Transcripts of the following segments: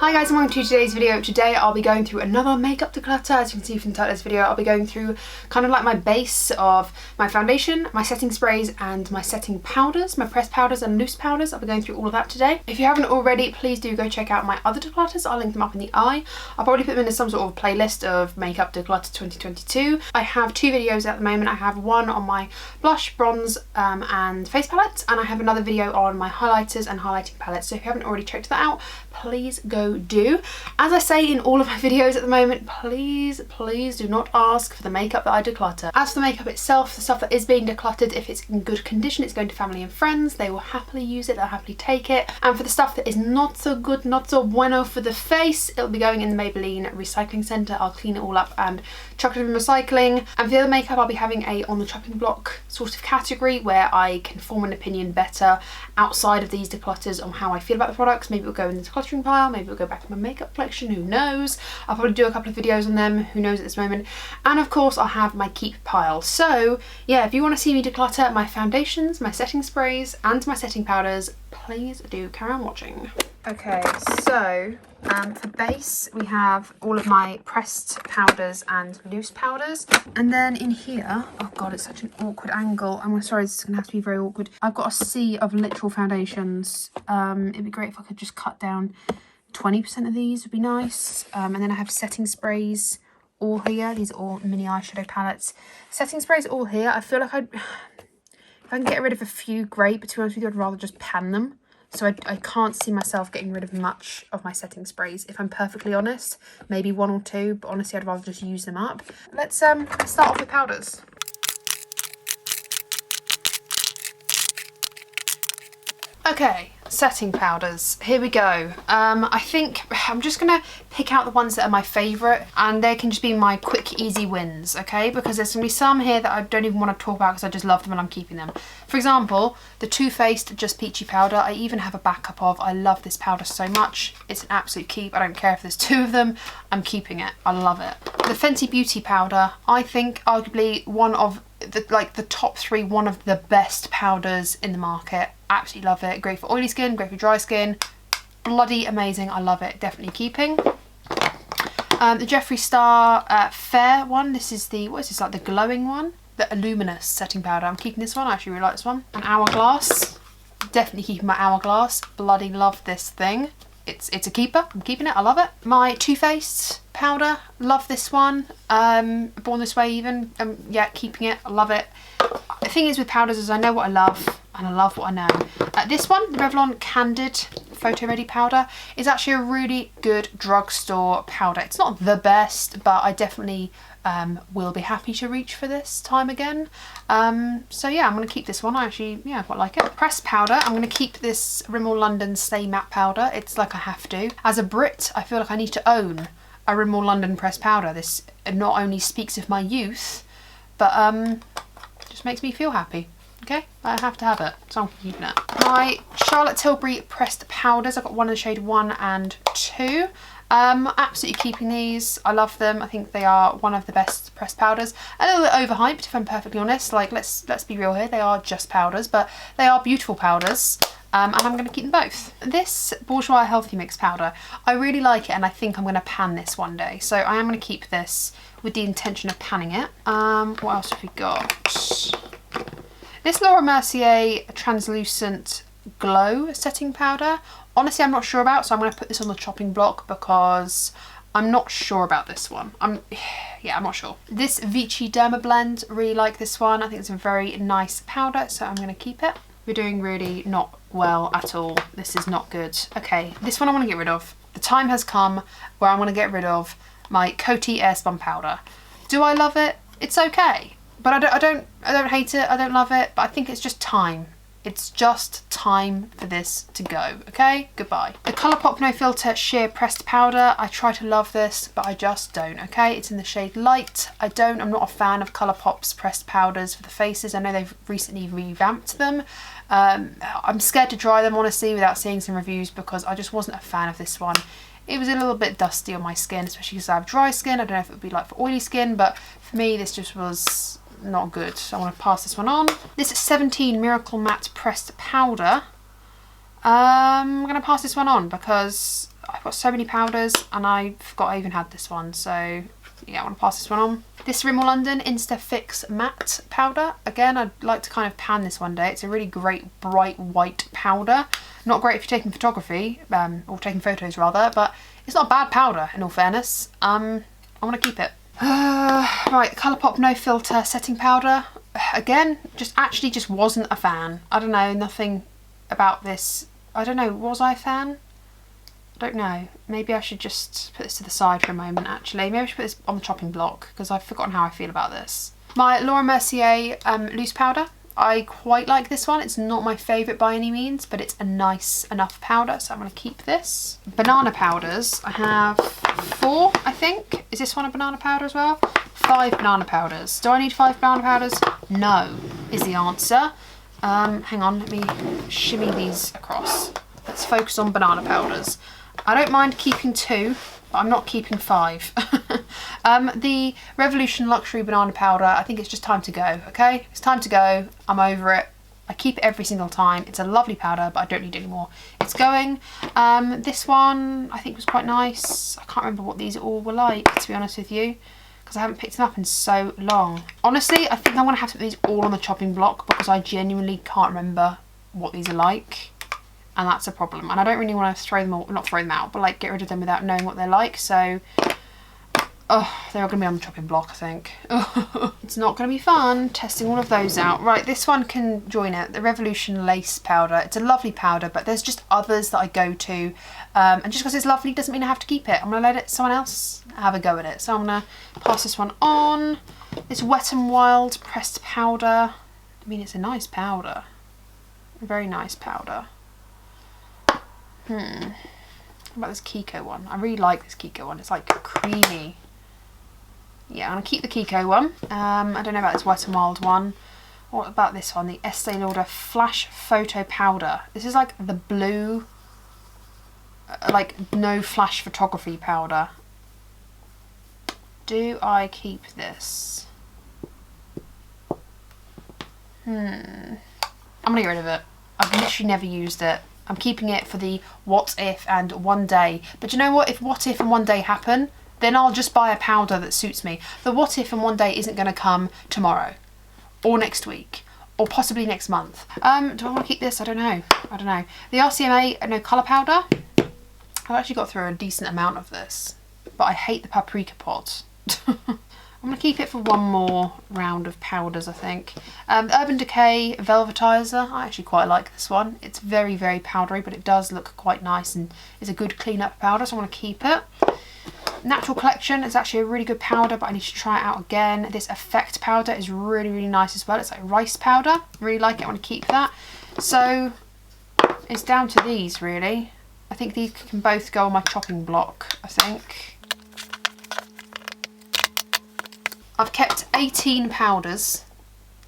Hi guys and welcome to today's video. Today I'll be going through another makeup declutter. As you can see from the title of this video, I'll be going through kind of like my base of my foundation, my setting sprays and my setting powders, my pressed powders and loose powders. I'll be going through all of that today. If you haven't already, please do go check out my other declutters. I'll link them up in the eye. I'll probably put them into some sort of playlist of makeup declutter 2022. I have two videos at the moment. I have one on my blush, bronze and face palette, and I have another video on my highlighters and highlighting palettes. So if you haven't already checked that out, please go do. As I say in all of my videos at the moment, please do not ask for the makeup that I declutter. As for the makeup itself, the stuff that is being decluttered, if it's in good condition, it's going to family and friends. They will happily use it, they'll happily take it. And for the stuff that is not so good, not so bueno for the face, it'll be going in the Maybelline recycling centre. I'll clean it all up and chuck it in recycling. And for the other makeup, I'll be having a on the chopping block sort of category where I can form an opinion better outside of these declutters on how I feel about the products. Maybe it'll go in the decluttering pile, maybe it'll go back in my makeup collection, who knows. I'll probably do a couple of videos on them, who knows at this moment. And of course I'll have my keep pile. So yeah, if you want to see me declutter my foundations, my setting sprays and my setting powders, please do carry on watching. Okay, so for base we have all of my pressed powders and loose powders, and then in here, oh god, it's such an awkward angle, I'm sorry, this is gonna have to be very awkward. I've got a sea of literal foundations. It'd be great if I could just cut down 20% of these, would be nice. And then I have setting sprays all here. These are all mini eyeshadow palettes. Setting sprays all here. I feel like if I can get rid of a few, great, but to be honest with you, I'd rather just pan them. So I can't see myself getting rid of much of my setting sprays, if I'm perfectly honest. Maybe one or two, but honestly I'd rather just use them up. Let's start off with powders. Okay, setting powders, here we go. I think I'm just gonna pick out the ones that are my favourite, and they can just be my quick easy wins, okay? Because there's gonna be some here that I don't even want to talk about because I just love them and I'm keeping them. For example, the Too Faced Just Peachy powder, I even have a backup of. I love this powder so much. It's an absolute keep. I don't care if there's two of them, I'm keeping it. I love it. The Fenty Beauty powder, I think arguably one of the top three, one of the best powders in the market. Absolutely love it. Great for oily skin, great for dry skin. Bloody amazing. I love it. Definitely keeping. The Jeffree Star Fair one. This is the, what is this, like the glowing one? The Luminous setting powder. I'm keeping this one. I actually really like this one. An Hourglass. Definitely keeping my Hourglass. Bloody love this thing. It's a keeper. I'm keeping it. I love it. My Too Faced powder. Love this one. Born This Way even. Yeah, keeping it. I love it. The thing is with powders is I know what I love and I love what I know. This one, the Revlon Candid Photo Ready powder, is actually a really good drugstore powder. It's not the best, but I definitely will be happy to reach for this time again. So yeah, I'm going to keep this one. I actually, yeah, quite like it. Pressed powder, I'm going to keep this Rimmel London Stay Matte powder. It's like I have to. As a Brit, I feel like I need to own a Rimmel London pressed powder. This not only speaks of my youth, but just makes me feel happy. Okay, I have to have it, so I'm keeping it. My Charlotte Tilbury pressed powders, I've got one in the shade 1 and 2. Absolutely keeping these. I love them. I think they are one of the best pressed powders. A little bit overhyped, if I'm perfectly honest. Like, let's be real here. They are just powders, but they are beautiful powders. And I'm going to keep them both. This Bourjois Healthy Mix powder, I really like it, and I think I'm going to pan this one day. So I am going to keep this with the intention of panning it. What else have we got? This Laura Mercier Translucent Glow setting powder. Honestly, I'm not sure about, so I'm going to put this on the chopping block because I'm not sure about this one. I'm not sure. This Vichy Derma Blend, really like this one. I think it's a very nice powder, so I'm going to keep it. We're doing really not well at all. This is not good. Okay, this one I want to get rid of. The time has come where I'm going to get rid of my Coty Airspun powder. Do I love it? It's okay. But I don't hate it, I don't love it, but I think it's just time. It's just time for this to go, okay? Goodbye. The Colourpop No Filter Sheer Pressed Powder. I try to love this, but I just don't, okay? It's in the shade Light. I'm not a fan of Colourpop's pressed powders for the faces. I know they've recently revamped them. I'm scared to try them, honestly, without seeing some reviews because I just wasn't a fan of this one. It was a little bit dusty on my skin, especially because I have dry skin. I don't know if it would be like for oily skin, but for me, this just was not good. So I want to pass this one on. This is 17 Miracle Matte Pressed Powder. I'm gonna pass this one on because I've got so many powders and I forgot I even had this one. So yeah, I want to pass this one on. This Rimmel London Insta Fix Matte powder. Again, I'd like to kind of pan this one day. It's a really great bright white powder. Not great if you're taking photography, or taking photos rather, but it's not a bad powder in all fairness. I want to keep it. Right, Colourpop No Filter setting powder. Again, just wasn't a fan. I don't know, nothing about this. I don't know, was I a fan? I don't know. Maybe I should just put this to the side for a moment actually. Maybe I should put this on the chopping block because I've forgotten how I feel about this. My Laura Mercier loose powder. I quite like this one. It's not my favourite by any means, but it's a nice enough powder, so I'm going to keep this. Banana powders. I have 4, I think. Is this one a banana powder as well? 5 banana powders. Do I need 5 banana powders? No, is the answer. Hang on, let me shimmy these across. Let's focus on banana powders. I don't mind keeping 2, but I'm not keeping 5. The Revolution Luxury Banana Powder, I think it's just time to go, okay? It's time to go. I'm over it. I keep it every single time. It's a lovely powder, but I don't need any more. It's going. This one I think was quite nice. I can't remember what these all were like, to be honest with you, because I haven't picked them up in so long. Honestly, I think I'm going to have to put these all on the chopping block because I genuinely can't remember what these are like. And that's a problem. And I don't really want to throw them all, not throw them out, but like get rid of them without knowing what they're like. So, oh, they're all going to be on the chopping block, I think. It's not going to be fun testing all of those out. Right, this one can join it. The Revolution Lace Powder. It's a lovely powder, but there's just others that I go to. And just because it's lovely doesn't mean I have to keep it. I'm going to let someone else have a go at it. So I'm going to pass this one on. This Wet n Wild pressed powder. I mean, it's a nice powder. A very nice powder. What about this Kiko one? I really like this Kiko one. It's like creamy. Yeah, I'm going to keep the Kiko one. I don't know about this Wet n Wild one. What about this one? The Estee Lauder Flash Photo Powder. This is like the blue, like no flash photography powder. Do I keep this? I'm going to get rid of it. I've literally never used it. I'm keeping it for the what if and one day. But you know what? If what if and one day happen, then I'll just buy a powder that suits me. The what if and one day isn't going to come tomorrow or next week or possibly next month. Do I want to keep this? I don't know. I don't know. The RCMA No Colour Powder. I've actually got through a decent amount of this, but I hate the paprika pot. I'm going to keep it for one more round of powders, I think. Urban Decay Velvetizer. I actually quite like this one. It's very, very powdery, but it does look quite nice and is a good clean-up powder, so I want to keep it. Natural Collection is actually a really good powder, but I need to try it out again. This Effect powder is really, really nice as well. It's like rice powder. Really like it. I want to keep that. So it's down to these, really. I think these can both go on my chopping block, I think. I've kept 18 powders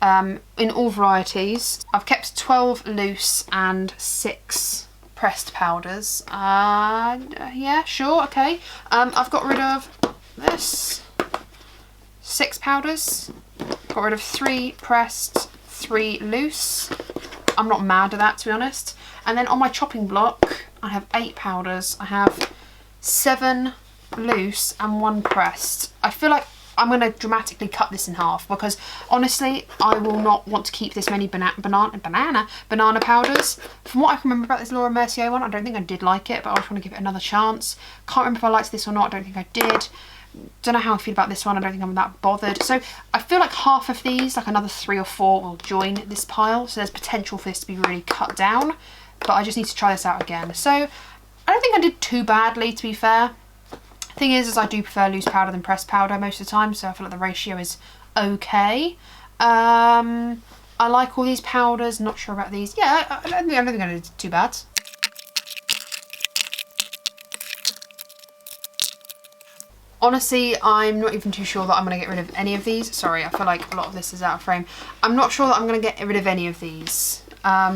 in all varieties. I've kept 12 loose and 6 pressed powders. Yeah, sure, okay. I've got rid of this, 6 powders. Got rid of 3 pressed, 3 loose. I'm not mad at that, to be honest. And then on my chopping block, I have 8 powders. I have 7 loose and 1 pressed. I feel like I'm going to dramatically cut this in half because honestly I will not want to keep this many banana powders. From what I can remember about this Laura Mercier one, I don't think I did like it, but I just want to give it another chance. Can't remember if I liked this or not. I don't think I did. Don't know how I feel about this one. I don't think I'm that bothered. So I feel like half of these, like another 3 or 4, will join this pile. So there's potential for this to be really cut down, but I just need to try this out again. So I don't think I did too badly, to be fair. Thing is I do prefer loose powder than pressed powder most of the time, so I feel like the ratio is okay. I like all these powders, not sure about these. Yeah, I don't think I did too bad. Honestly, I'm not even too sure that I'm going to get rid of any of these. Sorry, I feel like a lot of this is out of frame. I'm not sure that I'm going to get rid of any of these.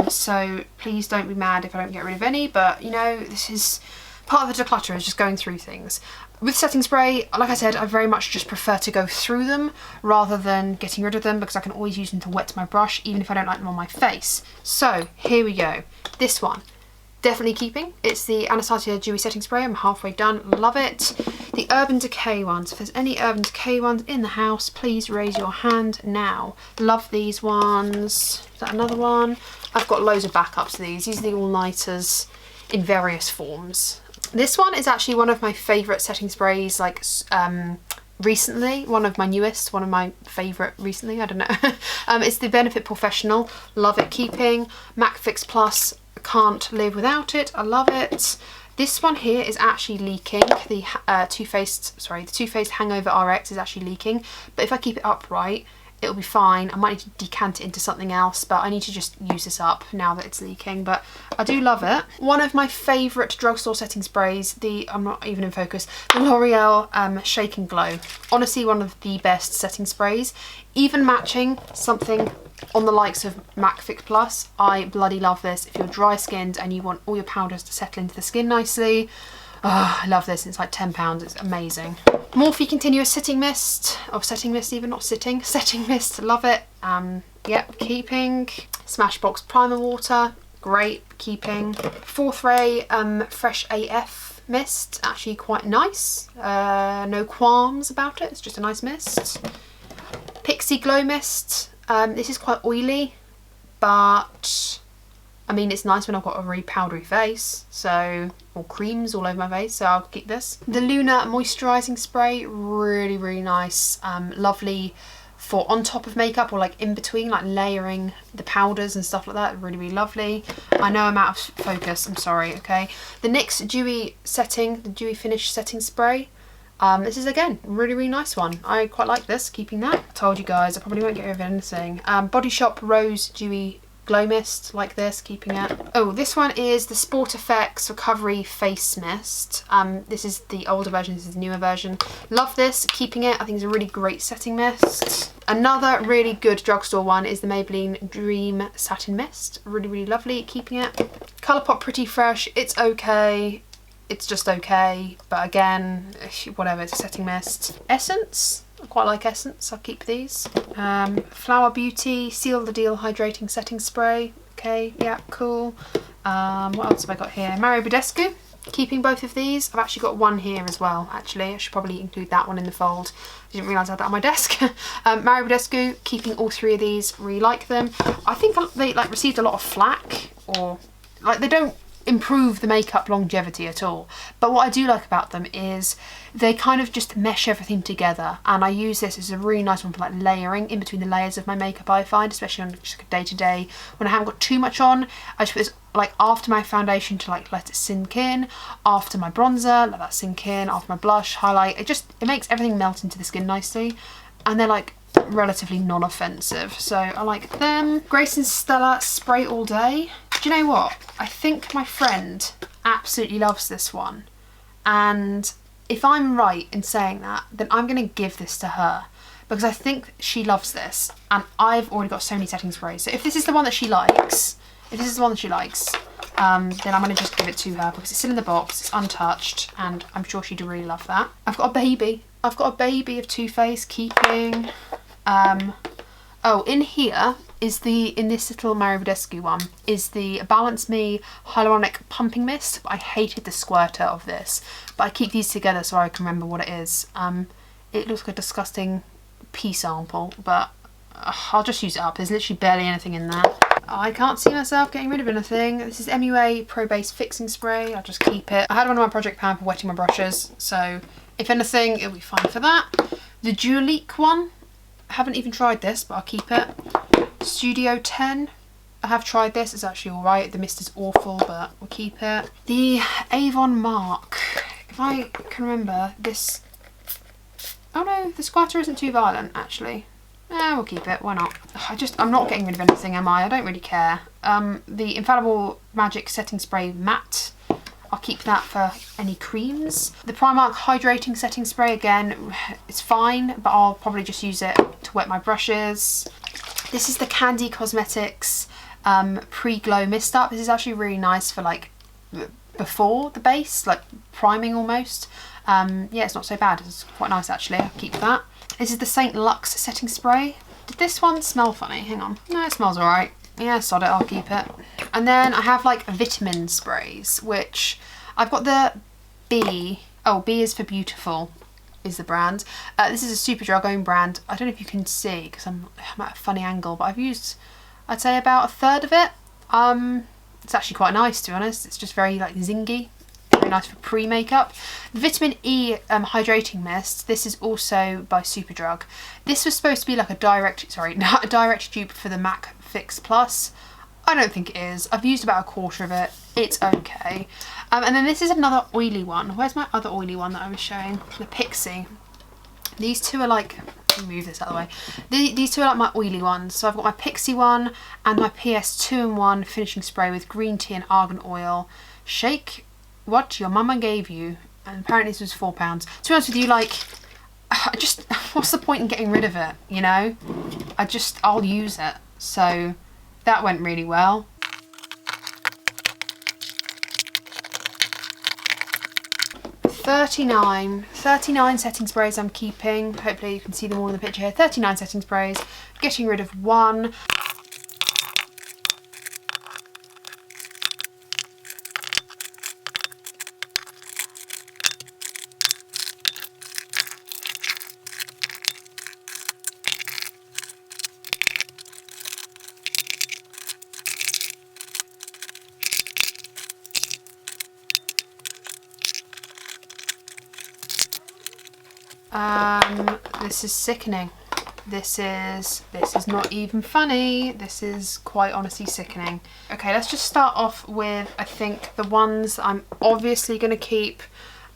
So please don't be mad if I don't get rid of any, but you know, this is part of the declutter, is just going through things. With setting spray, like I said, I very much just prefer to go through them rather than getting rid of them because I can always use them to wet my brush even if I don't like them on my face. So here we go. This one, definitely keeping. It's the Anastasia Dewy Setting Spray. I'm halfway done. Love it. The Urban Decay ones. If there's any Urban Decay ones in the house, please raise your hand now. Love these ones. Is that another one? I've got loads of backups to these. These are the all-nighters in various forms. This one is actually one of my favourite setting sprays, like recently, one of my newest, one of my favourite recently, I don't know. It's the Benefit Professional. Love it keeping. MAC Fix Plus, can't live without it. I love it. This one here is actually leaking. The Too Faced Hangover RX is actually leaking, but if I keep it upright, it'll be fine. I might need to decant it into something else, but I need to just use this up now that it's leaking, but I do love it. One of my favourite drugstore setting sprays, I'm not even in focus, the L'Oreal Shake and Glow. Honestly, one of the best setting sprays. Even matching something on the likes of MAC Fix Plus, I bloody love this. If you're dry skinned and you want all your powders to settle into the skin nicely, oh, I love this. It's like £10. It's amazing. Morphe Continuous Setting Mist, or Setting Mist even, not sitting. Setting Mist, love it. Yep, keeping. Smashbox Primer Water, great, keeping. Fourth Ray Fresh AF Mist, actually quite nice. No qualms about it, it's just a nice mist. Pixie Glow Mist, this is quite oily, but I mean, it's nice when I've got a really powdery face, so, or creams all over my face, so I'll keep this. The Luna Moisturising Spray, really, really nice. Lovely for on top of makeup or like in between, like layering the powders and stuff like that. Really, really lovely. I know I'm out of focus, I'm sorry, okay. The NYX Dewy Finish Setting Spray. This is, again, really, really nice one. I quite like this, keeping that. I told you guys, I probably won't get rid of anything. Body Shop Rose Dewy Glow Mist, like this, keeping it. Oh, this one is the Sport Effects Recovery Face Mist. This is the older version, this is the newer version. Love this, keeping it. I think it's a really great setting mist. Another really good drugstore one is the Maybelline Dream Satin Mist. Really, really lovely, keeping it. Colourpop Pretty Fresh, it's okay. It's just okay, but again, whatever, it's a setting mist. Essence. I quite like Essence, I'll keep these. Flower Beauty Seal the Deal Hydrating Setting Spray. Okay, yeah, cool. What else have I got here? Mario Badescu, keeping both of these. I've actually got one here as well, actually. I should probably include that one in the fold. I didn't realise I had that on my desk. Mario Badescu, keeping all three of these, really like them. I think they like received a lot of flack, or like they don't improve the makeup longevity at all, but what I do like about them is they kind of just mesh everything together, and I use this as a really nice one for like layering in between the layers of my makeup. I find, especially on just day to day when I haven't got too much on, I just put this like after my foundation to like let it sink in, after my bronzer, let that sink in, after my blush, highlight. It makes everything melt into the skin nicely, and they're like relatively non-offensive, so I like them. Grace and Stella Spray All Day. Do you know what? I think my friend absolutely loves this one, and if I'm right in saying that, then I'm going to give this to her because I think she loves this, and I've already got so many setting sprays. So if this is the one that she likes, then I'm going to just give it to her because it's still in the box, it's untouched, and I'm sure she'd really love that. I've got a baby of Too Faced, keeping. Oh, in here is in this little Mario Badescu one, is the Balance Me Hyaluronic Pumping Mist. I hated the squirter of this, but I keep these together so I can remember what it is. It looks like a disgusting pea sample, but I'll just use it up. There's literally barely anything in there. I can't see myself getting rid of anything. This is MUA Pro Base Fixing Spray. I'll just keep it. I had one on my project pan for wetting my brushes, so if anything, it'll be fine for that. The Dualique one, I haven't even tried this, but I'll keep it. Studio 10, I have tried this, it's actually alright. The mist is awful, but we'll keep it. The Avon Mark, if I can remember this, oh no, the squatter isn't too violent actually. We'll keep it, why not? I'm not getting rid of anything, am I? I don't really care. The Infallible Magic Setting Spray Matte, I'll keep that for any creams. The Primark Hydrating Setting Spray, again, it's fine, but I'll probably just use it to wet my brushes. This is the Candy Cosmetics Pre-Glow Mist Up. This is actually really nice for like before the base, like priming almost. Yeah, it's not so bad. It's quite nice actually. I'll keep that. This is the Luxe Setting Spray. Did this one smell funny? Hang on. No, it smells alright. Yeah, sod it, I'll keep it. And then I have like vitamin sprays, which I've got the B. Oh, B is for beautiful, is the brand. This is a Superdrug own brand. I don't know if you can see because I'm at a funny angle, but I've used, I'd say, about a third of it. It's actually quite nice, to be honest. It's just very like zingy, very nice for pre-makeup. The Vitamin E hydrating mist. This is also by Superdrug. This was supposed to be like a direct dupe for the MAC Fix Plus. I don't think it is. I've used about a quarter of it. It's okay. And then this is another oily one. Where's my other oily one that I was showing? The Pixie. These two are like, let me move this out of the way. These two are like my oily ones. So I've got my Pixie one and my PS 2-in-1 finishing spray with green tea and argan oil. Shake what your mama gave you. And apparently this was £4. To be honest with you, like, what's the point in getting rid of it, you know? I'll use it. So that went really well. $39 setting sprays I'm keeping. Hopefully you can see them all in the picture here. 39 setting sprays, getting rid of one. This is sickening. This is not even funny. This is quite honestly sickening. Okay, let's just start off with, I think, the ones that I'm obviously going to keep,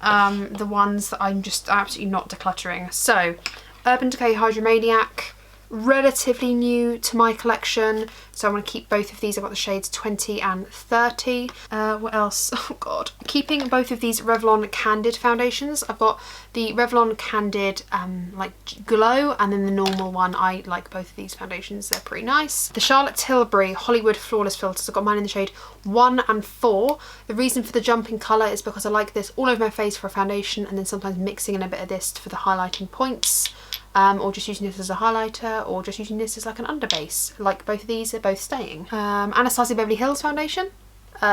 the ones that I'm just absolutely not decluttering. So, Urban Decay Hydromaniac, relatively new to my collection, so I'm going to keep both of these. I've got the shades 20 and 30. What else? Oh god. Keeping both of these Revlon Candid foundations. I've got the Revlon Candid like Glow and then the normal one. I like both of these foundations, they're pretty nice. The Charlotte Tilbury Hollywood Flawless Filters, I've got mine in the shade 1 and 4. The reason for the jump in colour is because I like this all over my face for a foundation and then sometimes mixing in a bit of this for the highlighting points. Or just using this as a highlighter, or just using this as like an underbase. Like both of these are both staying. Anastasia Beverly Hills foundation,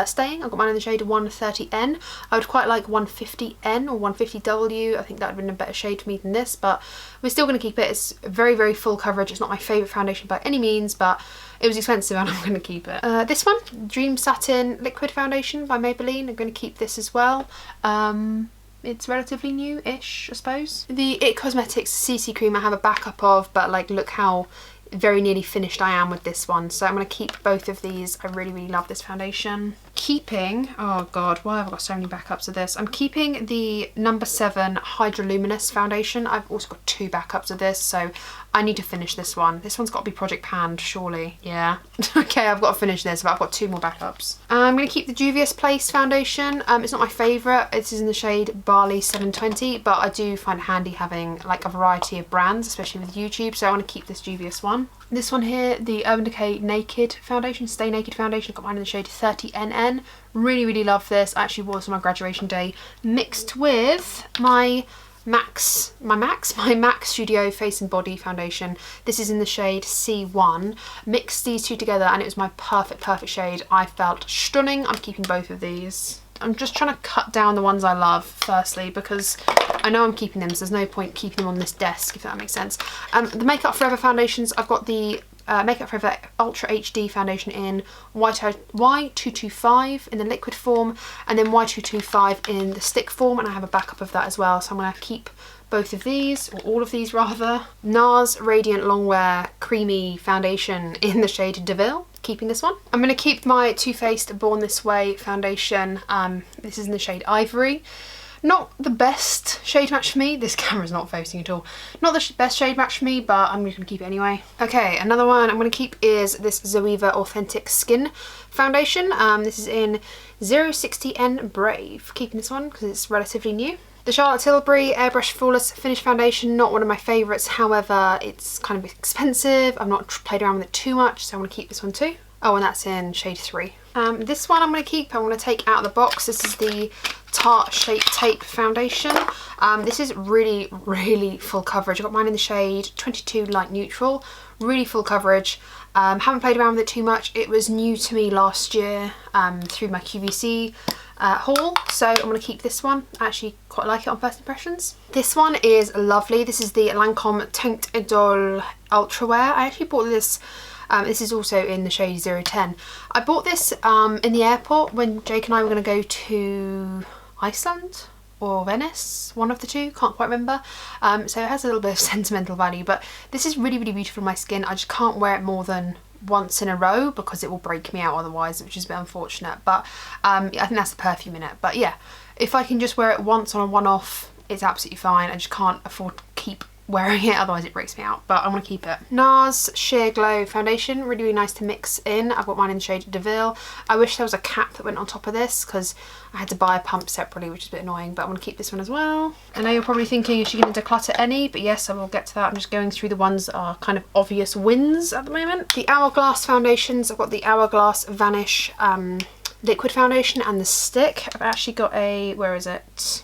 staying. I've got mine in the shade 130N. I would quite like 150N or 150W. I think that would have been a better shade for me than this, but we're still going to keep it. It's very, very full coverage. It's not my favourite foundation by any means, but it was expensive and I'm going to keep it. This one, Dream Satin Liquid Foundation by Maybelline. I'm going to keep this as well. It's relatively new-ish, I suppose. The IT Cosmetics CC cream I have a backup of, but like look how very nearly finished I am with this one. So I'm going to keep both of these. I really, really love this foundation. Keeping, oh god, why have I got so many backups of this? I'm keeping the No. 7 Hydroluminous foundation. I've also got 2 backups of this, so I need to finish this one. This one's got to be Project Panned, surely. Yeah. Okay, I've got to finish this, but I've got 2 more backups. I'm going to keep the Juvia's Place foundation. It's not my favourite. This is in the shade Barley 720, but I do find it handy having like a variety of brands, especially with YouTube, so I want to keep this Juvia's one. This one here, the Urban Decay Naked foundation, Stay Naked foundation. I've got mine in the shade 30NN. Really, really love this. I actually wore this on my graduation day, mixed with my MAC Studio Face and Body foundation. This is in the shade C1. Mixed these two together and it was my perfect shade. I felt stunning. I'm keeping both of these. I'm just trying to cut down the ones I love, firstly, because I know I'm keeping them, so there's no point keeping them on this desk, if that makes sense. The Makeup Forever foundations, I've got the Makeup Forever Ultra HD foundation in Y225 in the liquid form, and then Y225 in the stick form, and I have a backup of that as well, so I'm going to keep both of these, or all of these rather. NARS Radiant Longwear Creamy Foundation in the shade DeVille. Keeping this one. I'm going to keep my Too Faced Born This Way foundation. This is in the shade Ivory. Not the best shade match for me. This camera's not focusing at all. Not the best shade match for me, but I'm just going to keep it anyway. Okay, another one I'm going to keep is this Zoeva Authentic Skin foundation. This is in 060N Brave. Keeping this one because it's relatively new. The Charlotte Tilbury Airbrush Flawless Finish Foundation, not one of my favourites, however it's kind of expensive. I've not played around with it too much, so I'm going to keep this one too. Oh, and that's in shade 3. This one I'm going to keep. I'm going to take out of the box. This is the Tarte Shape Tape Foundation. This is really, really full coverage. I got mine in the shade 22 Light Neutral. Really full coverage. Haven't played around with it too much. It was new to me last year through my QVC haul, so I'm going to keep this one. I actually quite like it on first impressions. This one is lovely. This is the Lancome Teint Idole Ultra Wear. I actually bought this. This is also in the shade 010. I bought this in the airport when Jake and I were going to go to Iceland or Venice, one of the two, can't quite remember. So it has a little bit of sentimental value, but this is really, really beautiful on my skin. I just can't wear it more than once in a row because it will break me out otherwise, which is a bit unfortunate. But I think that's the perfume in it. But yeah, if I can just wear it once on a one-off, it's absolutely fine. I just can't afford to keep wearing it, otherwise it breaks me out, but I'm going to keep it. NARS Sheer Glow foundation, really, really nice to mix in. I've got mine in the shade DeVille. I wish there was a cap that went on top of this because I had to buy a pump separately, which is a bit annoying, but I'm going to keep this one as well. I know you're probably thinking, is she going to declutter any? But yes, I will get to that. I'm just going through the ones that are kind of obvious wins at the moment. The Hourglass foundations, I've got the Hourglass Vanish liquid foundation and the stick. I've actually got a, where is it?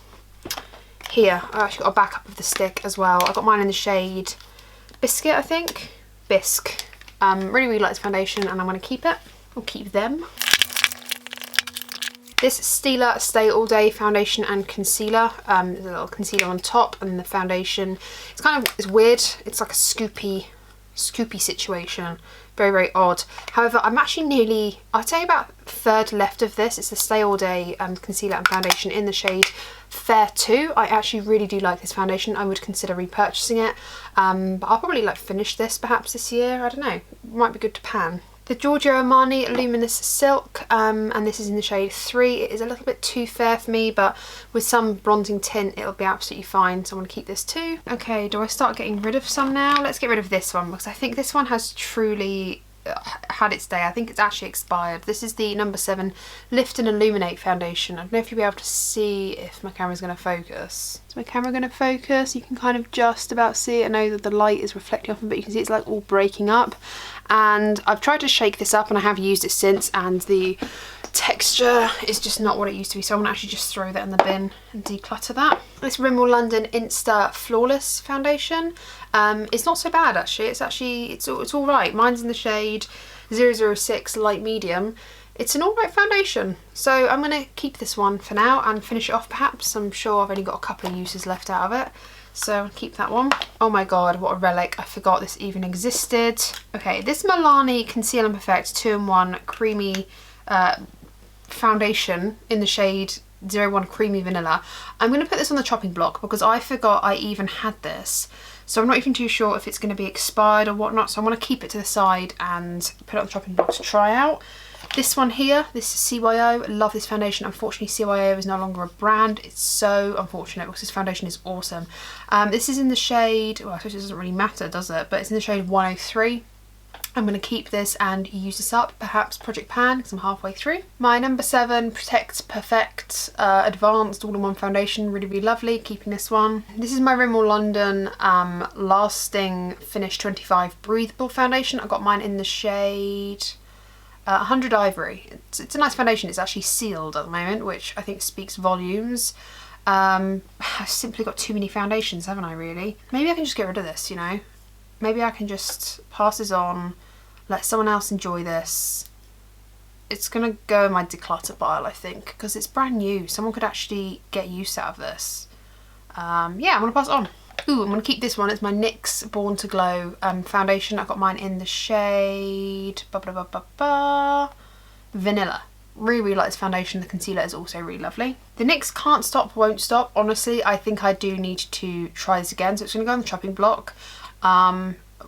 Here, I've actually got a backup of the stick as well. I got mine in the shade Biscuit, I think. Bisque. Really, really like this foundation and I'm going to keep it. I'll keep them. This Stila Stay All Day foundation and concealer. There's a little concealer on top and the foundation. It's kind of, it's weird. It's like a scoopy situation. Very, very odd. However, I'm actually nearly, I'd say about a third left of this. It's the Stay All Day concealer and foundation in the shade Fair 2. I actually really do like this foundation. I would consider repurchasing it. But I'll probably like finish this perhaps this year. I don't know. It might be good to pan. The Giorgio Armani Luminous Silk, and this is in the shade 3. It is a little bit too fair for me, but with some bronzing tint it'll be absolutely fine, so I'm going to keep this too. Okay, do I start getting rid of some now? Let's get rid of this one because I think this one has truly had its day. I think it's actually expired. This is the number 7 Lift and Illuminate foundation. I don't know if you'll be able to see if my camera's going to focus. Is my camera going to focus? You can kind of just about see it. I know that the light is reflecting off of it, but you can see it's like all breaking up. And I've tried to shake this up and I have used it since, and the texture is just not what it used to be, so I'm gonna actually just throw that in the bin and declutter that. This Rimmel London Insta Flawless foundation, it's not so bad actually. It's all right. Mine's in the shade 006 light medium. It's an alright foundation, so I'm gonna keep this one for now and finish it off perhaps. I'm sure I've only got a couple of uses left out of it, so I'll keep that one. Oh my god, what a relic. I forgot this even existed. Okay, this Milani Conceal and Perfect 2-in-1 creamy foundation in the shade 01 Creamy Vanilla. I'm going to put this on the chopping block because I forgot I even had this. So I'm not even too sure if it's going to be expired or whatnot. So I'm going to keep it to the side and put it on the chopping block to try out. This one here, this is CYO. Love this foundation. Unfortunately, CYO is no longer a brand. It's so unfortunate because this foundation is awesome. This is in the shade, well, I suppose it doesn't really matter, does it? But it's in the shade 103. I'm going to keep this and use this up, perhaps Project Pan, because I'm halfway through. My number 7 Protect Perfect Advanced All-in-One Foundation, really, really lovely, keeping this one. This is my Rimmel London Lasting Finish 25 Breathable Foundation. I got mine in the shade 100 Ivory. It's a nice foundation. It's actually sealed at the moment, which I think speaks volumes. I've simply got too many foundations, haven't I, really? Maybe I can just get rid of this, you know? Maybe I can just pass this on, let someone else enjoy this. It's gonna go in my declutter pile, I think, because it's brand new. Someone could actually get use out of this. Yeah, I'm gonna pass it on. Ooh, I'm gonna keep this one. It's my NYX Born to Glow foundation. I got mine in the shade Vanilla. Really, really like this foundation. The concealer is also really lovely. The NYX Can't Stop, Won't Stop. Honestly, I think I do need to try this again. So it's gonna go on the chopping block.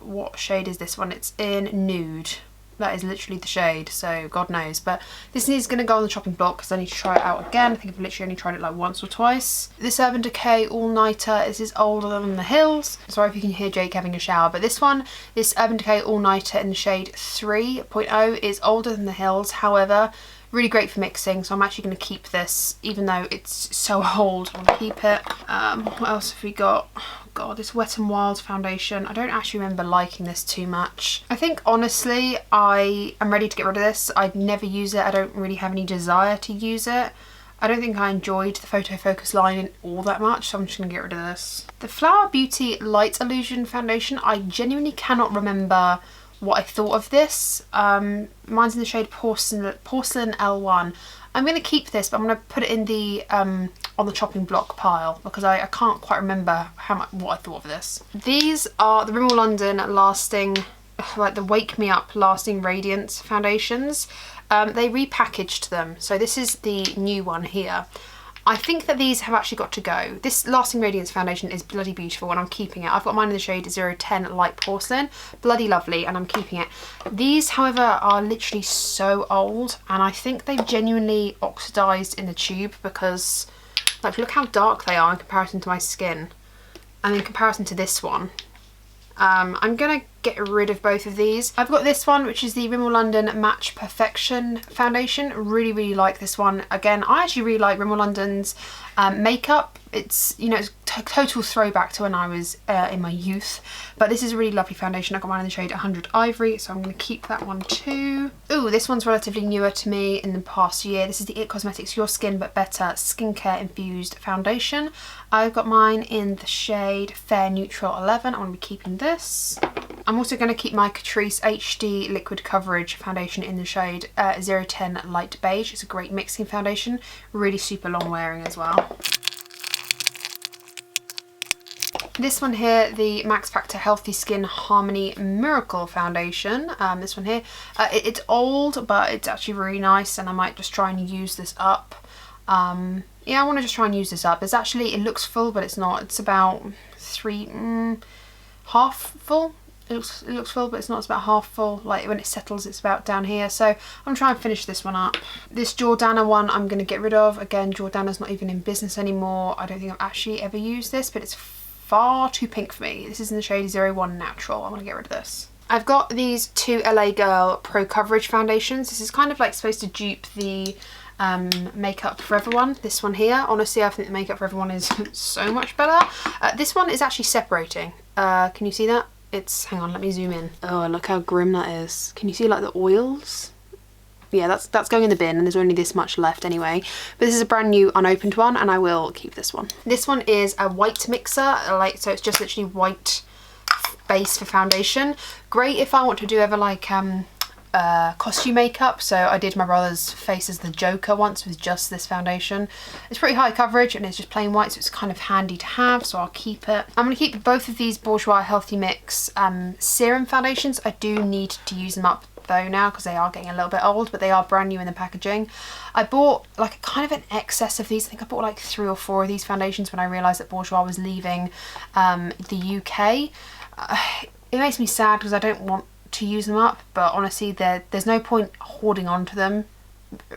What shade is this one? It's in Nude. That is literally the shade, so God knows. But this is going to go on the chopping block because I need to try it out again. I think I've literally only tried it like once or twice. This Urban Decay All Nighter, this is Older Than the Hills. Sorry if you can hear Jake having a shower, but this one, this Urban Decay All Nighter in the shade 3.0 is Older Than the Hills. However, really great for mixing, so I'm actually going to keep this, even though it's so old. I'm going to keep it. What else have we got? Oh god, this Wet n Wild foundation. I don't actually remember liking this too much. I think honestly I am ready to get rid of this. I'd never use it. I don't really have any desire to use it. I don't think I enjoyed the photo focus line all that much, so I'm just going to get rid of this. The Flower Beauty Light Illusion foundation. I genuinely cannot remember what I thought of this. Mine's in the shade Porcelain L1. I'm going to keep this, but I'm going to put it in the on the chopping block pile because I can't quite remember what I thought of this. These are the Rimmel London lasting, like the Wake Me Up Lasting Radiance foundations. They repackaged them, so this is the new one here. I think that these have actually got to go. This Lasting Radiance foundation is bloody beautiful and I'm keeping it. I've got mine in the shade 010 Light Porcelain. Bloody lovely, and I'm keeping it. These, however, are literally so old and I think they've genuinely oxidized in the tube because, like, look how dark they are in comparison to my skin and in comparison to this one. I'm gonna get rid of both of these. I've got this one, which is the Rimmel London Match Perfection foundation. Really like this one. Again, I actually really like Rimmel London's makeup. It's, you know, it's total throwback to when I was in my youth, but this is a really lovely foundation. I got mine in the shade 100 Ivory, so I'm going to keep that one too. Ooh, this one's relatively newer to me in the past year. This is the IT Cosmetics Your Skin But Better Skincare Infused Foundation. I've got mine in the shade Fair Neutral 11. I'm going to be keeping this. I'm also going to keep my Catrice HD Liquid Coverage foundation in the shade 010 Light Beige. It's a great mixing foundation, really super long wearing as well. This one here, the Max Factor Healthy Skin Harmony Miracle Foundation. This one here, it's old, but it's actually really nice, and I might just try and use this up. Yeah, I want to just try and use this up. It's actually, it looks full, but it's not. It's about half full. It looks full, but it's not. It's about half full. Like when it settles, it's about down here. So I'm trying to finish this one up. This Jordana one I'm going to get rid of. Again, Jordana's not even in business anymore. I don't think I've actually ever used this, but it's far too pink for me. This is in the shade 01 Natural. I'm going to get rid of this. I've got these two LA Girl Pro Coverage foundations. This is kind of like supposed to dupe the Makeup Forever one. This one here, honestly, I think the Makeup Forever one is so much better. This one is actually separating. Can you see that? It's, hang on, let me zoom in. Oh, look how grim that is. Can you see like the oils? Yeah, that's going in the bin, and there's only this much left anyway. But this is a brand new unopened one, and I will keep this one. This one is a white mixer, like, so it's just literally white base for foundation. Great if I want to do ever like costume makeup. So I did my brother's face as the Joker once with just this foundation. It's pretty high coverage and it's just plain white, so it's kind of handy to have, so I'll keep it. I'm going to keep both of these Bourjois Healthy Mix serum foundations. I do need to use them up though now because they are getting a little bit old, but they are brand new in the packaging. I bought like kind of an excess of these. I think I bought like 3 or 4 of these foundations when I realised that Bourjois was leaving the UK. It makes me sad because I don't want to use them up, but honestly there's no point hoarding onto them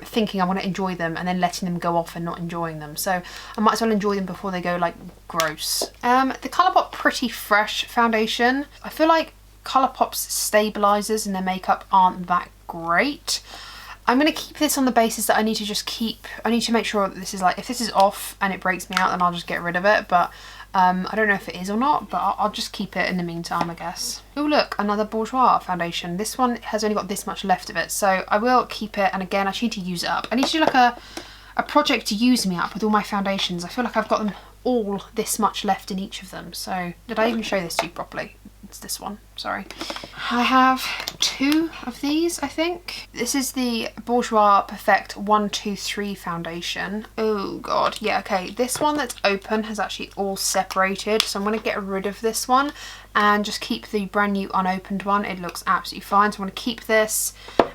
thinking I want to enjoy them and then letting them go off and not enjoying them, so I might as well enjoy them before they go like gross. The Colourpop Pretty Fresh foundation, I feel like Colourpop's stabilizers in their makeup aren't that great. I'm going to keep this on the basis that I need to make sure that this is like, if this is off and it breaks me out, then I'll just get rid of it, but I don't know if it is or not, but I'll just keep it in the meantime, I guess. Oh look, another Bourjois foundation. This one has only got this much left of it, so I will keep it, and again, I just need to use it up. I need to do like a project to use me up with all my foundations. I feel like I've got them all this much left in each of them, so did I even show this to you properly? It's this one, sorry. I have 2 of these, I think. This is the Bourjois Perfect 123 foundation. Oh god, yeah, okay. This one that's open has actually all separated, so I'm going to get rid of this one and just keep the brand new unopened one. It looks absolutely fine, so I'm going to keep this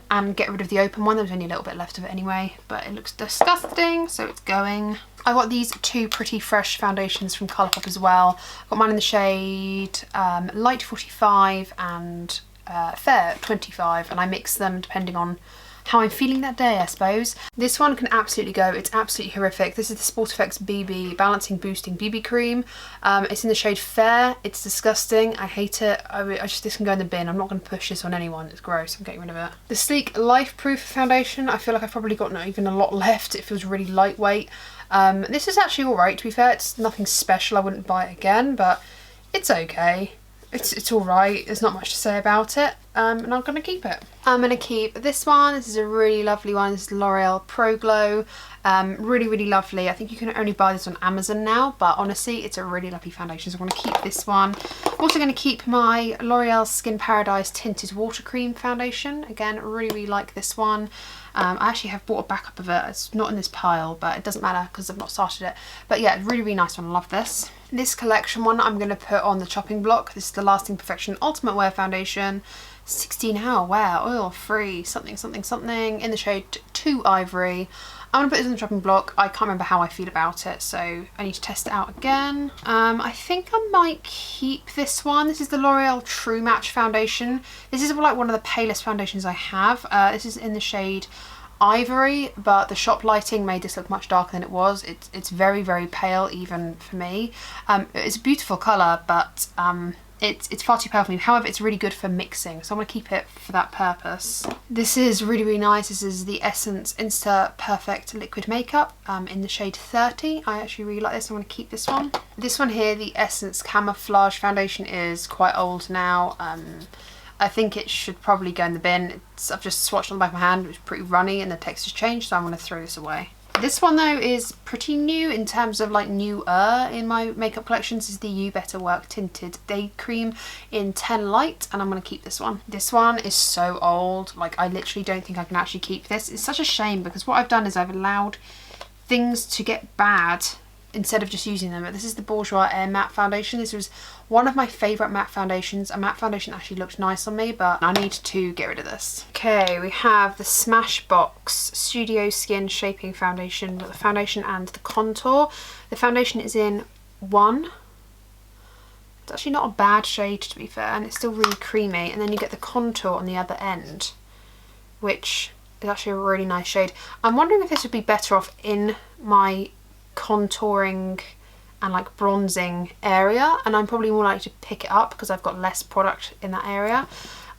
and get rid of the open one. There's only a little bit left of it anyway, but it looks disgusting, so it's going. I got these 2 Pretty Fresh foundations from Colourpop as well. Got mine in the shade Light 45 and Fair 25, and I mix them depending on how I'm feeling that day, I suppose. This one can absolutely go. It's absolutely horrific. This is the Sport Effects BB Balancing Boosting BB Cream. It's in the shade Fair. It's disgusting. I hate it. This can go in the bin. I'm not going to push this on anyone. It's gross. I'm getting rid of it. The Sleek Life Proof foundation. I feel like I've probably got not even a lot left. It feels really lightweight. This is actually alright, to be fair. It's nothing special. I wouldn't buy it again, but it's okay. It's alright, there's not much to say about it, and I'm going to keep it. I'm going to keep this one. This is a really lovely one. This is L'Oreal Pro Glow. Really lovely. I think you can only buy this on Amazon now, but honestly it's a really lovely foundation, so I'm going to keep this one. I'm also going to keep my L'Oreal Skin Paradise Tinted Water Cream foundation. Again, really like this one. I actually have bought a backup of it. It's not in this pile, but it doesn't matter because I've not started it. But yeah, really nice one. I love this. This collection one I'm going to put on the chopping block. This is the Lasting Perfection Ultimate Wear Foundation. 16 hour wear, oil free, something in the shade 2 Ivory. I'm going to put this on the chopping block. I can't remember how I feel about it, so I need to test it out again. I think I might keep this one. This is the L'Oreal True Match Foundation. This is like one of the palest foundations I have. This is in the shade Ivory, but the shop lighting made this look much darker than it was. It's very pale even for me. It's a beautiful colour, but it's far too pale for me. However, it's really good for mixing, so I'm going to keep it for that purpose. This is really nice. This is the Essence Insta Perfect Liquid Makeup in the shade 30. I actually really like this. I'm going to keep this one. This one here, the Essence Camouflage Foundation, is quite old now. I think it should probably go in the bin. I've just swatched on the back of my hand. It was pretty runny and the texture's changed, so I'm going to throw this away. This one though is pretty new in terms of like newer in my makeup collections. This is the You Better Work Tinted Day Cream in 10 Light, and I'm going to keep this one. This one is so old, like I literally don't think I can actually keep this. It's such a shame because what I've done is I've allowed things to get bad instead of just using them. But this is the Bourjois Air Matte Foundation. This was one of my favourite matte foundations. A matte foundation actually looked nice on me, but I need to get rid of this. Okay, we have the Smashbox Studio Skin Shaping Foundation, the foundation and the contour. The foundation is in 1. It's actually not a bad shade, to be fair, and it's still really creamy. And then you get the contour on the other end, which is actually a really nice shade. I'm wondering if this would be better off in my contouring and like bronzing area, and I'm probably more likely to pick it up because I've got less product in that area.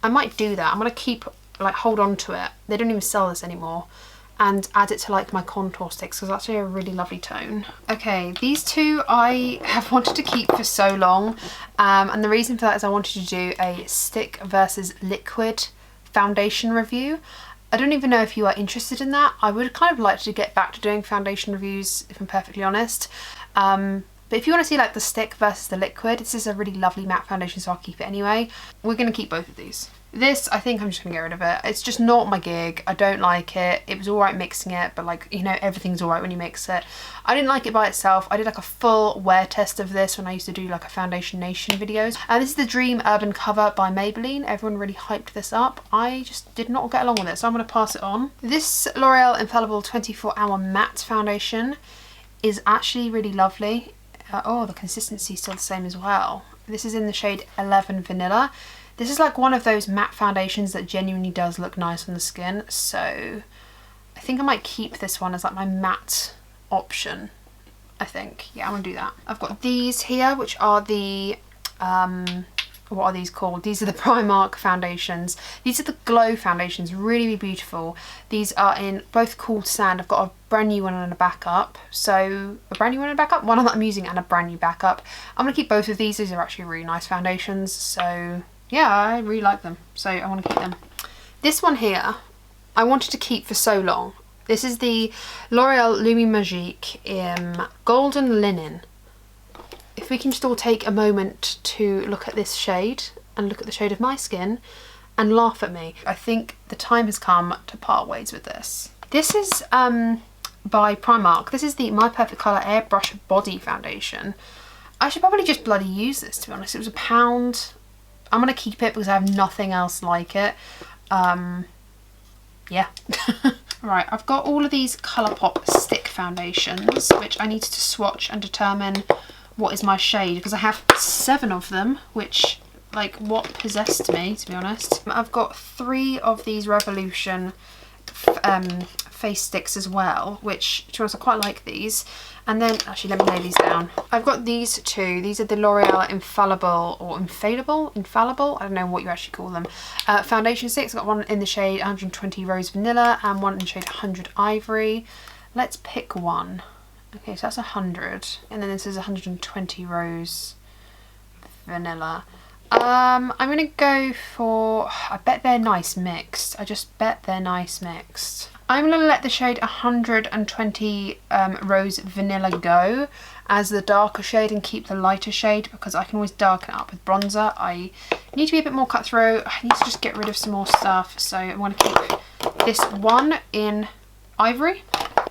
I might do that. I'm going to keep, like, hold on to it. They don't even sell this anymore, and add it to like my contour sticks because that's actually a really lovely tone. Okay, these two I have wanted to keep for so long, and the reason for that is I wanted to do a stick versus liquid foundation review. I don't even know if you are interested in that. I would kind of like to get back to doing foundation reviews, if I'm perfectly honest. But if you want to see like the stick versus the liquid, this is a really lovely matte foundation, so I'll keep it anyway. We're going to keep both of these. This, I think I'm just going to get rid of it. It's just not my gig. I don't like it. It was alright mixing it, but like, you know, everything's alright when you mix it. I didn't like it by itself. I did like a full wear test of this when I used to do like a Foundation Nation videos. And this is the Dream Urban Cover by Maybelline. Everyone really hyped this up. I just did not get along with it, so I'm going to pass it on. This L'Oreal Infallible 24-Hour Matte Foundation is actually really lovely. Oh, the consistency is still the same as well. This is in the shade 11 Vanilla. This is like one of those matte foundations that genuinely does look nice on the skin, so I think I might keep this one as like my matte option, I think. Yeah, I'm gonna do that. I've got these here, which are the, what are these called? These are the Primark foundations. These are the Glow foundations, really beautiful. These are in both Cool Sand. I've got a brand new one and a backup. So a brand new one and a backup, one that I'm using and a brand new backup. I'm gonna keep both of these. These are actually really nice foundations, so yeah, I really like them, so I want to keep them. This one here, I wanted to keep for so long. This is the L'Oreal Lumi Magique in Golden Linen. If we can just all take a moment to look at this shade and look at the shade of my skin and laugh at me. I think the time has come to part ways with this. This is by Primark. This is the My Perfect Colour Airbrush Body Foundation. I should probably just bloody use this, to be honest. It was £1. I'm going to keep it because I have nothing else like it. Yeah. Right, I've got all of these Colourpop stick foundations, which I need to swatch and determine what is my shade, because I have 7 of them, which, like, what possessed me, to be honest. I've got 3 of these Revolution face sticks as well, which, to be honest, I quite like these. And then, actually, let me lay these down. I've got these 2. These are the L'Oreal Infallible, or Infallible, I don't know what you actually call them. Foundation sticks. I've got one in the shade 120 Rose Vanilla and one in the shade 100 Ivory. Let's pick one. Okay, so that's 100. And then this is 120 Rose Vanilla. I'm gonna go for, I bet they're nice mixed. I just bet they're nice mixed. I'm gonna let the shade 120 Rose Vanilla go as the darker shade and keep the lighter shade, because I can always darken it up with bronzer. I need to be a bit more cutthroat. I need to just get rid of some more stuff. So I want to keep this one in Ivory.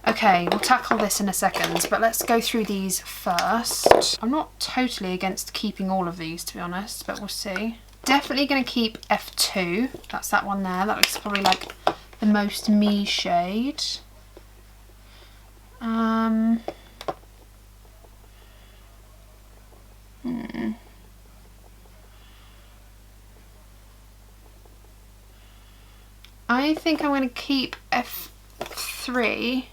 Okay, we'll tackle this in a second, but let's go through these first. I'm not totally against keeping all of these, to be honest, but we'll see. Definitely going to keep F2. That's that one there. That looks probably like the most me shade. I think I'm going to keep F3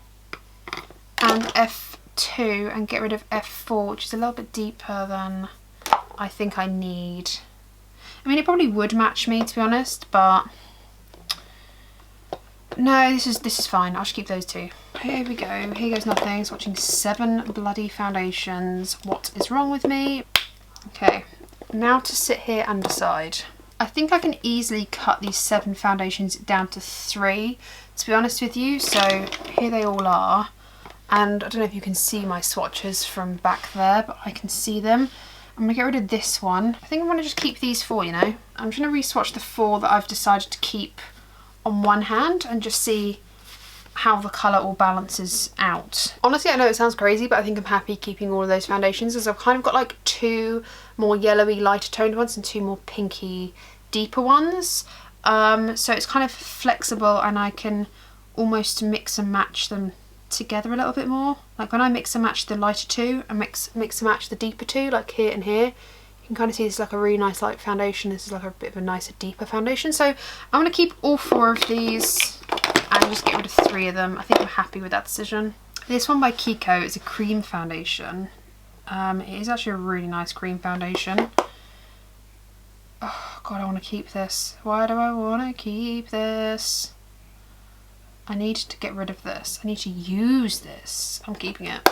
and F2 and get rid of F4, which is a little bit deeper than I think I need. I mean, it probably would match me, to be honest, but no, this is fine. I'll just keep those two. Here we go. Here goes nothing. It's watching 7 bloody foundations. What is wrong with me? Okay, now to sit here and decide. I think I can easily cut these 7 foundations down to 3, to be honest with you. So here they all are. And I don't know if you can see my swatches from back there, but I can see them. I'm gonna get rid of this one. I think I'm gonna just keep these 4, you know. I'm just gonna re-swatch the 4 that I've decided to keep on one hand and just see how the colour all balances out. Honestly, I know it sounds crazy, but I think I'm happy keeping all of those foundations, as I've kind of got like 2 more yellowy, lighter toned ones and 2 more pinky, deeper ones. So it's kind of flexible and I can almost mix and match them together a little bit more. Like when I mix and match the lighter 2 and mix and match the deeper 2, like here and here, you can kind of see this is like a really nice light foundation. This is like a bit of a nicer, deeper foundation. So I'm going to keep all 4 of these and just get rid of 3 of them. I think I'm happy with that decision. This one by Kiko is a cream foundation. It is actually a really nice cream foundation. Oh god, I want to keep this. Why do I want to keep this? I need to get rid of this. I need to use this. I'm keeping it.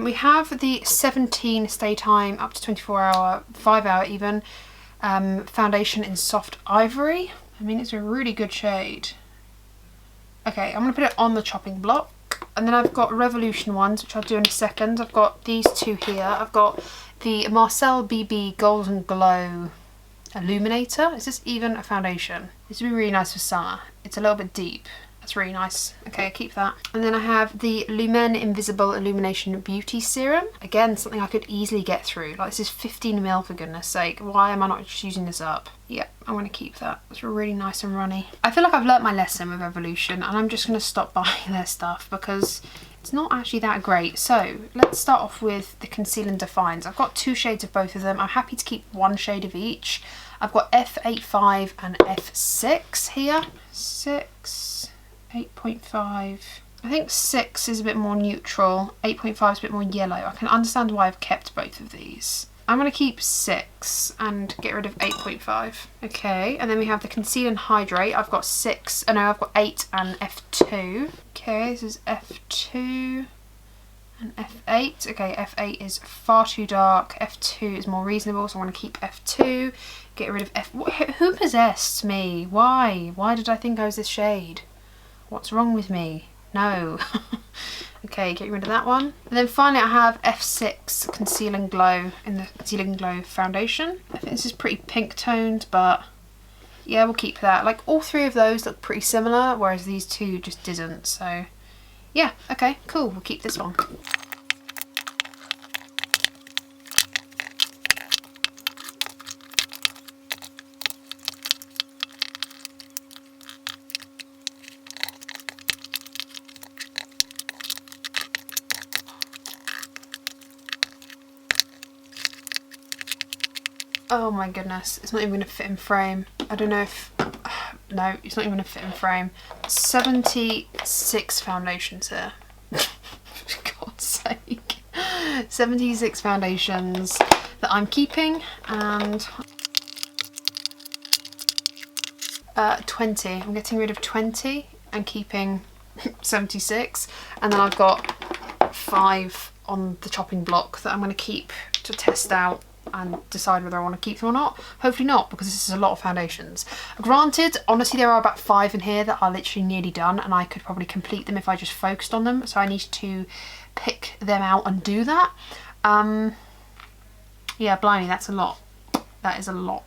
We have the 17 Stay Time up to 24 hour, 5 hour even, foundation in Soft Ivory. I mean, it's a really good shade. Okay, I'm going to put it on the chopping block. And then I've got Revolution ones, which I'll do in a second. I've got these 2 here. I've got the Marcel BB Golden Glow Illuminator. Is this even a foundation? This would be really nice for summer. It's a little bit deep. That's really nice. Okay, I'll keep that. And then I have the Lumen Invisible Illumination Beauty Serum. Again, something I could easily get through. Like, this is 15ml for goodness sake. Why am I not just using this up? Yeah, I'm going to keep that. It's really nice and runny. I feel like I've learnt my lesson with Revolution and I'm just going to stop buying their stuff because it's not actually that great. So let's start off with the Conceal and Defines. I've got 2 shades of both of them. I'm happy to keep 1 shade of each. I've got F85 and F6 here. 6, 8.5. I think 6 is a bit more neutral. 8.5 is a bit more yellow. I can understand why I've kept both of these. I'm going to keep 6 and get rid of 8.5. Okay, and then we have the Conceal and Hydrate. I've got 6, oh no, I've got 8 and F2. Okay, this is F2 and F8. Okay, F8 is far too dark. F2 is more reasonable, so I want to keep F2. Get rid of F... Who possessed me? Why? Why did I think I was this shade? What's wrong with me? No. Okay, get rid of that one. And then finally I have F6 Conceal and Glow in the Conceal and Glow foundation. I think this is pretty pink toned, but yeah, we'll keep that. Like, all 3 of those look pretty similar, whereas these 2 just didn't. So yeah, okay, cool, we'll keep this one. Oh my goodness, it's not even going to fit in frame. I don't know if... No, it's not even going to fit in frame. 76 foundations here. For God's sake. 76 foundations that I'm keeping, and 20. I'm getting rid of 20 and keeping 76. And then I've got 5 on the chopping block that I'm going to keep to test out and decide whether I want to keep them or not. Hopefully not, because this is a lot of foundations. Granted, honestly, there are about 5 in here that are literally nearly done, and I could probably complete them if I just focused on them. So I need to pick them out and do that. Yeah, blimey, that's a lot. That is a lot.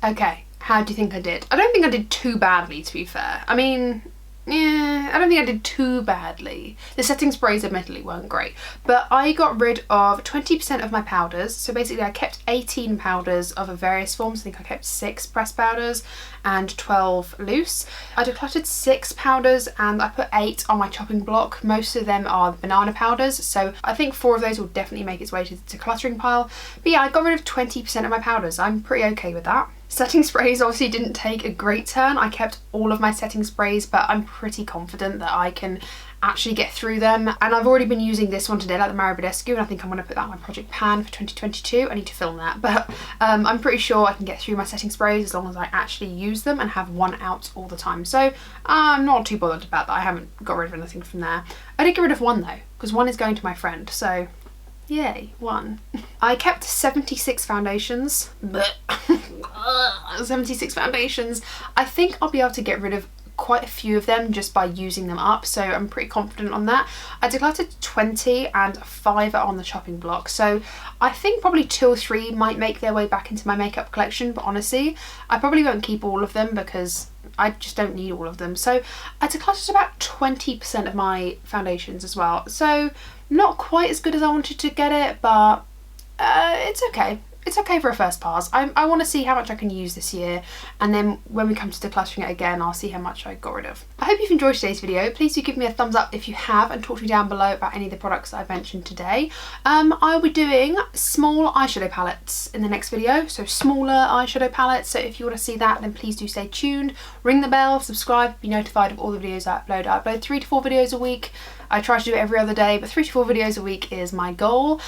Okay, how do you think I did? I don't think I did too badly, to be fair. I mean, yeah, I don't think I did too badly. The setting sprays admittedly weren't great, but I got rid of 20% of my powders. So basically I kept 18 powders of various forms. I think I kept 6 pressed powders and 12 loose. I decluttered 6 powders and I put 8 on my chopping block. Most of them are banana powders, so I think 4 of those will definitely make its way to the decluttering pile. But yeah, I got rid of 20% of my powders. I'm pretty okay with that. Setting sprays obviously didn't take a great turn. I kept all of my setting sprays, but I'm pretty confident that I can actually get through them. And I've already been using this one today, like the Maybelline, and I think I'm going to put that on my project pan for 2022. I need to film that, but I'm pretty sure I can get through my setting sprays as long as I actually use them and have one out all the time. So I'm not too bothered about that. I haven't got rid of anything from there. I did get rid of one though, because one is going to my friend, so yay, 1. I kept 76 foundations. 76 foundations. I think I'll be able to get rid of quite a few of them just by using them up, so I'm pretty confident on that. I decluttered 20 and 5 are on the chopping block, so I think probably 2 or 3 might make their way back into my makeup collection, but honestly I probably won't keep all of them because I just don't need all of them. So I decluttered about 20% of my foundations as well, so not quite as good as I wanted to get it, but it's okay. It's okay for a first pass. I want to see how much I can use this year, and then when we come to decluttering it again, I'll see how much I got rid of. I hope you've enjoyed today's video. Please do give me a thumbs up if you have, and talk to me down below about any of the products that I've mentioned today. I'll be doing small eyeshadow palettes in the next video, so smaller eyeshadow palettes. So if you want to see that, then please do stay tuned, ring the bell, subscribe, be notified of all the videos I upload. I upload 3 to 4 videos a week. I try to do it every other day, but 3 to 4 videos a week is my goal.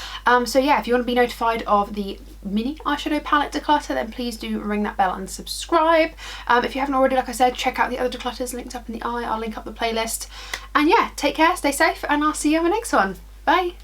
So yeah, if you want to be notified of the mini eyeshadow palette declutter, then please do ring that bell and subscribe. If you haven't already, like I said, check out the other declutters linked up in the eye. I'll link up the playlist. And yeah, take care, stay safe, and I'll see you on the next one. Bye.